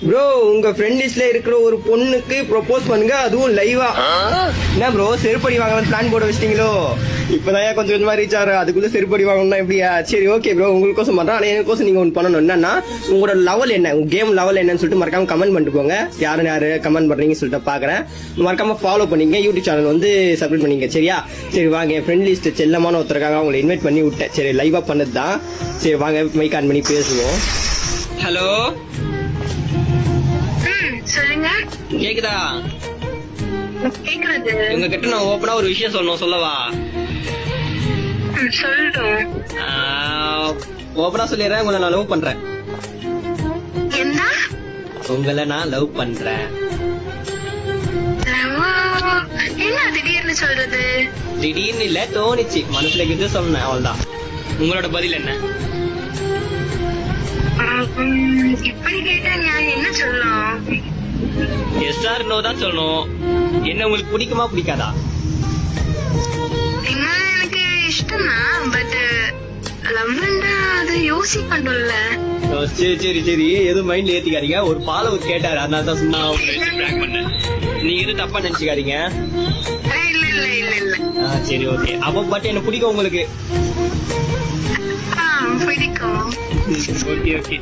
Bro உங்க friend லிஸ்ட்ல இருக்கிற ஒரு பொண்ணுக்கு ப்ரொபோஸ் பண்ணுங்க, அதுவும் லைவா. என்ன ப்ரோ செருப்படி வாங்கலாம் பிளான் போட வச்சிட்டீங்களோ? இப்பதான் கொஞ்சம் கொஞ்சமா ரீச் ஆகுற, அதுக்குள்ள செருப்படி வாங்கணும்னா எப்படியா? சரி ஓகே ப்ரோ, உங்களுக்கோசம் பண்றேன். ஆனா எனக்கோசம் நீங்க ஒன்று பண்ணணும். என்னன்னா உங்களோட லெவல் என்ன, உங்க கேம் லெவல் என்னன்னு சொல்லிட்டு மறக்காம கமெண்ட் பண்ணிட்டு போங்க. யாரு கமெண்ட் பண்றீங்கன்னு சொல்லிட்டு பாக்குறேன். மறக்காம ஃபாலோ பண்ணிங்க, யூடியூப் சேனல் வந்து சப்ஸ்கிரைப் பண்ணிங்க. சரியா? சரி வாங்க, என் ஃப்ரெண்ட் லிஸ்ட் செல்லமான ஒருத்தருக்காக உங்களை இன்வைட் பண்ணி விட்டேன். சரி லைவா பண்ணது தான். சரி வாங்க மைக் ஆன் பண்ணி பேசுவோம். ஹலோ சொல்லுங்க. கேக்குதா? கேக்குறது. உங்க கிட்ட நான் ஓப்பனா ஒரு விஷயம் சொல்லணும், சொல்லவா? சொல்றோம். ஓப்பனா சொல்லிடுறேன், உங்களை நான் லவ் பண்றேன். என்ன? உங்களை நான் லவ் பண்றேன். என்ன திடீர்னு சொல்றது? திடீர்னு இல்ல, தோணுச்சு, மனசுல கிட்ட சொன்னேன், அவ்வளவுதான். உங்களோட பதில் என்ன? இப்படி கேட்டா நான் என்ன சொல்லலாம்? எஸ் ஆர் நோ தான் சொல்லணும். என்ன உங்களுக்கு பிடிக்குமா பிடிக்காதா? எனக்கு இஷ்டம் தான், பட் லவ்னா அது யோசிக்கணும்ல. சரி சரி சரி, எதுவும் மைண்ட்ல ஏத்திக்காதீங்க. ஒரு ஃபாலோவர் கேட்டாரு, அதனால தான் சும்மா பிராங்க் பண்ணேன். நீங்க எதுவும் தப்பா நினைச்சுக்காதீங்க. இல்ல இல்ல இல்ல இல்ல. சரி ஓகே. அப்ப பட் என்ன பிடிக்கும் உங்களுக்கு? பிடிக்கும். Okay okay.